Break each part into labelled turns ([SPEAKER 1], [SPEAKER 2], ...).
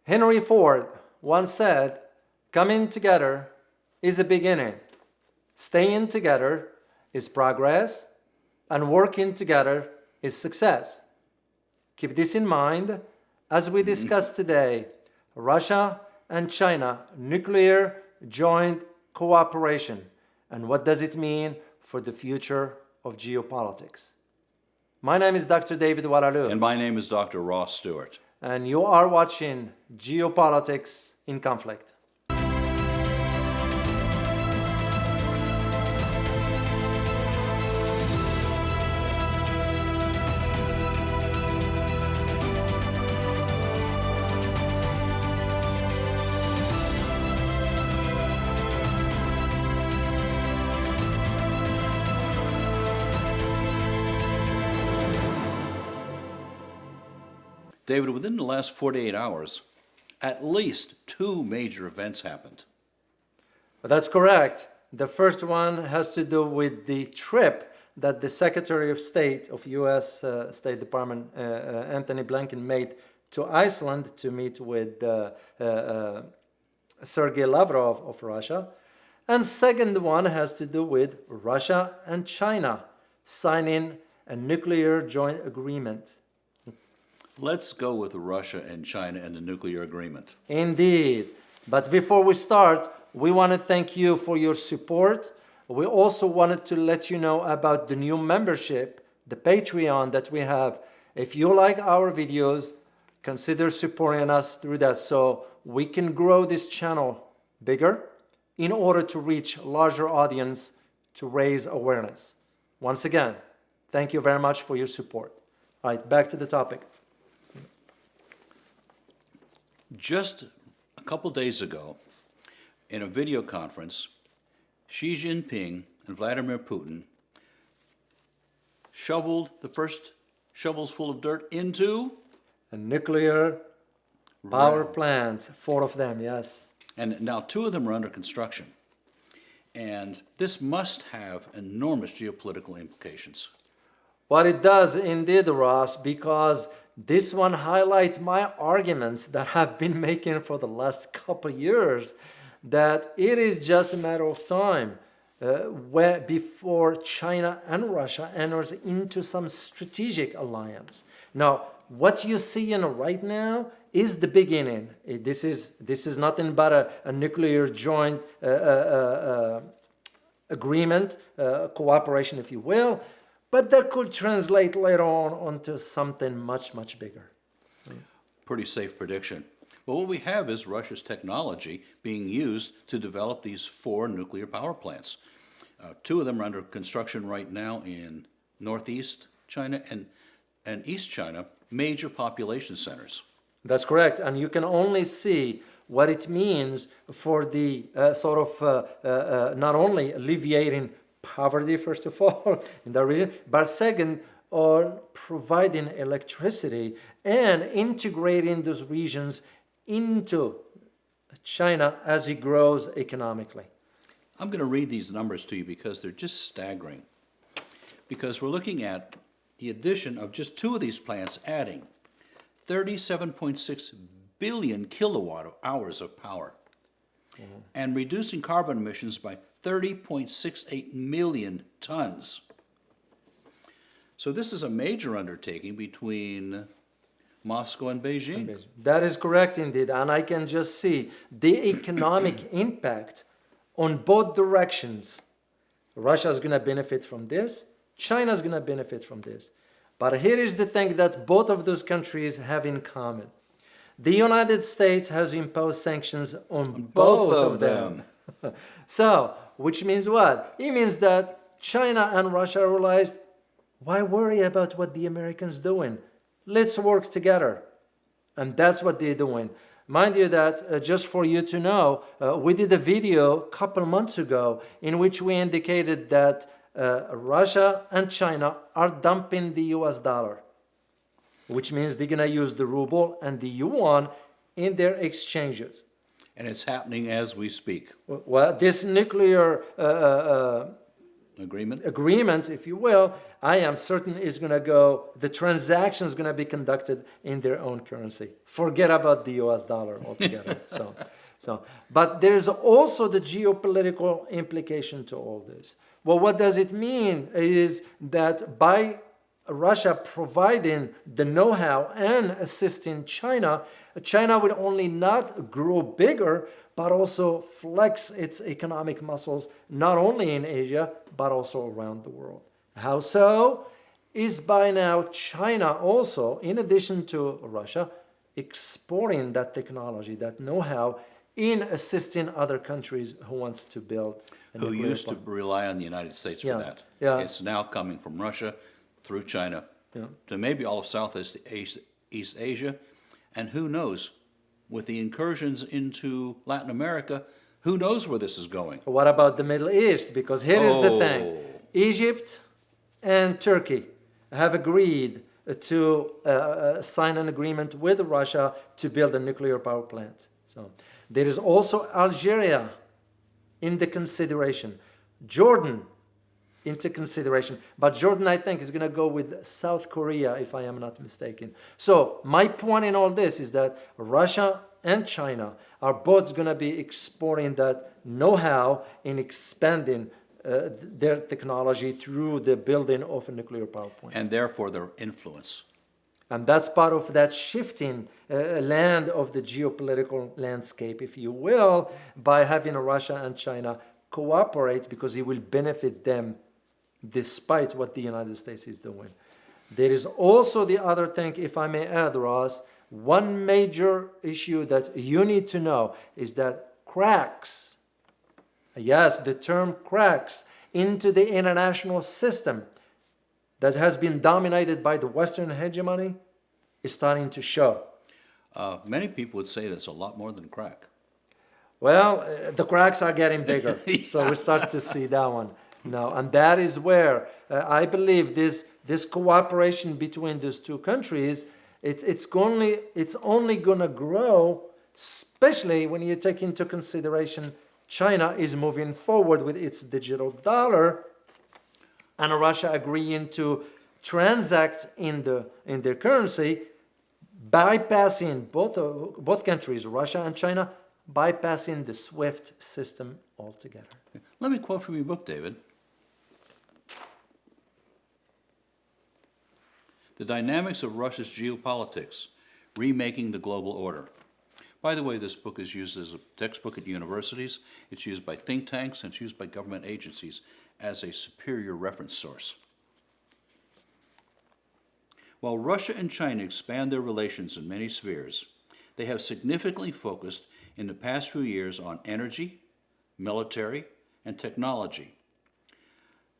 [SPEAKER 1] Henry Ford once said, coming together is a beginning, staying together is progress, and working together is success. Keep this in mind as we discuss today Russia and China nuclear joint cooperation and what does it mean for the future of geopolitics. My name is Dr. David Oualaalou.
[SPEAKER 2] And my name is Dr. Ross Stewart.
[SPEAKER 1] And you are watching Geopolitics in Conflict.
[SPEAKER 2] David, within the last 48 hours, at least two major events happened.
[SPEAKER 1] That's correct. The first one has to do with the trip that the Secretary of State of U.S. State Department, Anthony Blinken, made to Iceland to meet with Sergei Lavrov of Russia. And second one has to do with Russia and China signing a nuclear joint agreement.
[SPEAKER 2] Let's go with Russia and China and the nuclear agreement.
[SPEAKER 1] Indeed. But before we start, we want to thank you for your support. We also wanted to let you know about the new membership, the Patreon that we have. If you like our videos, consider supporting us through that so we can grow this channel bigger in order to reach a larger audience to raise awareness. Once again, thank you very much for your support. All right, back to the topic.
[SPEAKER 2] Just a couple days ago, in a video conference, Xi Jinping and Vladimir Putin shoveled the first shovels full of dirt into
[SPEAKER 1] a nuclear power plant, 4 of them, yes.
[SPEAKER 2] And now 2 of them are under construction. And this must have enormous geopolitical implications.
[SPEAKER 1] Well, it does indeed, Ross, because this one highlights my arguments that I've been making for the last couple of years, that it is just a matter of time before China and Russia enters into some strategic alliance. Now, what you see right now is the beginning. This is nothing but a nuclear joint agreement, cooperation, if you will. But that could translate later on onto something much, much bigger.
[SPEAKER 2] Pretty safe prediction. Well, what we have is Russia's technology being used to develop these 4 nuclear power plants. 2 of them are under construction right now in northeast China and East China, major population centers.
[SPEAKER 1] That's correct. And you can only see what it means for the not only alleviating poverty, first of all, in that region, but second, on providing electricity and integrating those regions into China as it grows economically.
[SPEAKER 2] I'm going to read these numbers to you because they're just staggering. Because we're looking at the addition of just 2 of these plants adding 37.6 billion kilowatt hours of power and reducing carbon emissions by 30.68 million tons. So this is a major undertaking between Moscow and Beijing.
[SPEAKER 1] That is correct indeed, and I can just see the economic impact on both directions. Russia is going to benefit from this, China is going to benefit from this. But here is the thing that both of those countries have in common. The United States has imposed sanctions on both of them. So, which means what? It means that China and Russia realized, why worry about what the Americans doing? Let's work together. And that's what they're doing. Mind you that, just for you to know, we did a video a couple months ago in which we indicated that Russia and China are dumping the US dollar, which means they're going to use the ruble and the yuan in their exchanges.
[SPEAKER 2] And it's happening as we speak.
[SPEAKER 1] Well, this nuclear
[SPEAKER 2] agreement,
[SPEAKER 1] if you will, I am certain is going to go, the transaction is going to be conducted in their own currency. Forget about the US dollar altogether. But there's also the geopolitical implication to all this. Well, what does it mean is that by Russia providing the know-how and assisting China, China would only not grow bigger, but also flex its economic muscles, not only in Asia, but also around the world. How so? Is by now China also, in addition to Russia, exporting that technology, that know-how, in assisting other countries who wants to build a
[SPEAKER 2] who
[SPEAKER 1] nuclear
[SPEAKER 2] used to
[SPEAKER 1] plant.
[SPEAKER 2] rely on the United States for that.
[SPEAKER 1] Yeah.
[SPEAKER 2] It's now coming from Russia through China to maybe all of Southeast East Asia, and who knows, with the incursions into Latin America, who knows where this is going?
[SPEAKER 1] What about the Middle East? Because here is the thing. Egypt and Turkey have agreed to sign an agreement with Russia to build a nuclear power plant. So there is also Algeria in the consideration. Jordan into consideration. But Jordan, I think, is going to go with South Korea, if I am not mistaken. So my point in all this is that Russia and China are both going to be exporting that know-how in expanding their technology through the building of a nuclear power plant.
[SPEAKER 2] And therefore their influence.
[SPEAKER 1] And that's part of that shifting land of the geopolitical landscape, if you will, by having Russia and China cooperate, because it will benefit them despite what the United States is doing. There is also the other thing, if I may add, Ross, one major issue that you need to know is that cracks, yes, the term cracks into the international system that has been dominated by the Western hegemony is starting to show.
[SPEAKER 2] Many people would say that's a lot more than crack.
[SPEAKER 1] Well, the cracks are getting bigger, so we start to see that one now. And that is where I believe this cooperation between these two countries, it's only going to grow, especially when you take into consideration China is moving forward with its digital dollar, and Russia agreeing to transact in their currency, bypassing both countries, Russia and China, bypassing the SWIFT system altogether.
[SPEAKER 2] Let me quote from your book, David. The Dynamics of Russia's Geopolitics, Remaking the Global Order. By the way, this book is used as a textbook at universities, it's used by think tanks, and it's used by government agencies as a superior reference source. While Russia and China expand their relations in many spheres, they have significantly focused in the past few years on energy, military, and technology.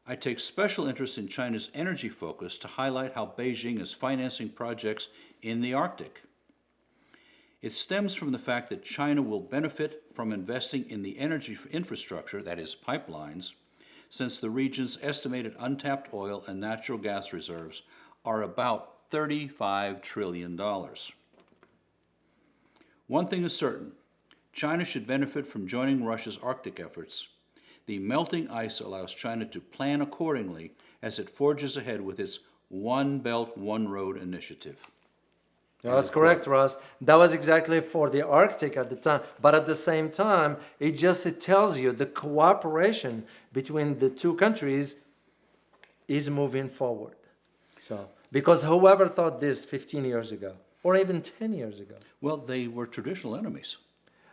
[SPEAKER 2] I take special interest in China's energy focus to highlight how Beijing is financing projects in the Arctic. It stems from the fact that China will benefit from investing in the energy infrastructure, that is pipelines, since the region's estimated untapped oil and natural gas reserves are about $35 trillion. One thing is certain, China should benefit from joining Russia's Arctic efforts. The melting ice allows China to plan accordingly as it forges ahead with its One Belt, One Road initiative.
[SPEAKER 1] No, that's correct, Ross. That was exactly for the Arctic at the time. But at the same time, it tells you the cooperation between the two countries is moving forward. So, because whoever thought this 15 years ago, or even 10 years ago?
[SPEAKER 2] Well, they were traditional enemies.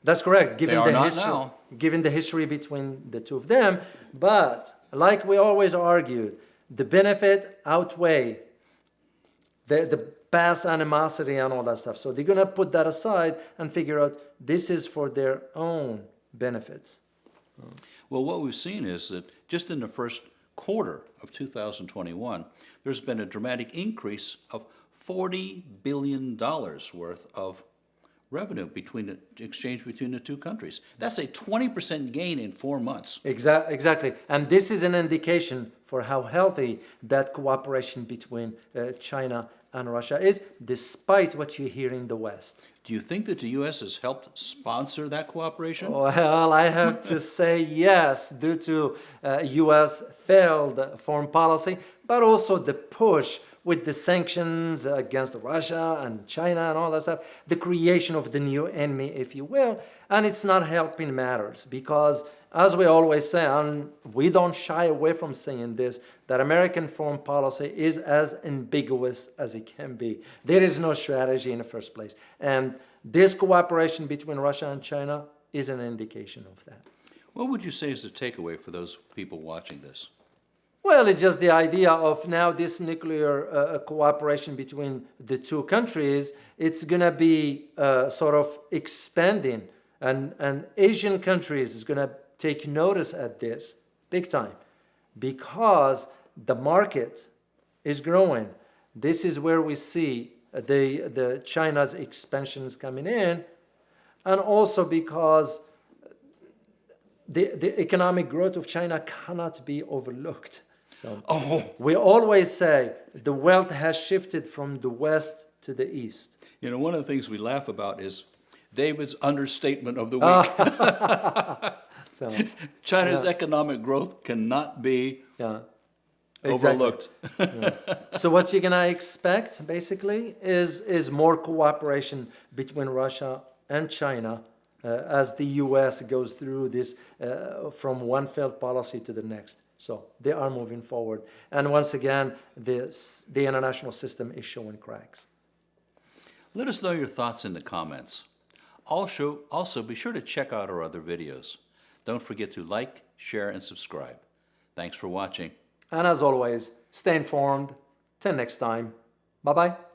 [SPEAKER 1] That's correct, given
[SPEAKER 2] They are
[SPEAKER 1] the
[SPEAKER 2] not
[SPEAKER 1] history,
[SPEAKER 2] now.
[SPEAKER 1] given the history between the two of them. But like we always argued, the benefit outweigh the past animosity and all that stuff. So they're going to put that aside and figure out this is for their own benefits.
[SPEAKER 2] Well, what we've seen is that just in the first quarter of 2021, there's been a dramatic increase of $40 billion worth of revenue between the exchange between the two countries. That's a 20% gain in 4 months.
[SPEAKER 1] Exactly. And this is an indication for how healthy that cooperation between China and Russia is, despite what you hear in the West.
[SPEAKER 2] Do you think that the U.S. has helped sponsor that cooperation?
[SPEAKER 1] Well, I have to say yes, due to U.S. failed foreign policy, but also the push with the sanctions against Russia and China and all that stuff, the creation of the new enemy, if you will, and it's not helping matters because, as we always say, and we don't shy away from saying this, that American foreign policy is as ambiguous as it can be. There is no strategy in the first place. And this cooperation between Russia and China is an indication of that.
[SPEAKER 2] What would you say is the takeaway for those people watching this?
[SPEAKER 1] Well, it's just the idea of now this nuclear cooperation between the two countries. It's going to be sort of expanding, and Asian countries is going to take notice at this big time because the market is growing. This is where we see the China's expansions coming in, and also because the economic growth of China cannot be overlooked. So we always say the wealth has shifted from the west to the east.
[SPEAKER 2] You know, one of the things we laugh about is David's understatement of the week.
[SPEAKER 1] So,
[SPEAKER 2] China's economic growth cannot be
[SPEAKER 1] yeah,
[SPEAKER 2] overlooked.
[SPEAKER 1] So what you're gonna expect basically is more cooperation between Russia and China as the U.S. goes through this from one failed policy to the next. So they are moving forward. And once again, the international system is showing cracks.
[SPEAKER 2] Let us know your thoughts in the comments. Also, be sure to check out our other videos. Don't forget to like, share, and subscribe. Thanks for watching.
[SPEAKER 1] And as always, stay informed. Till next time. Bye-bye.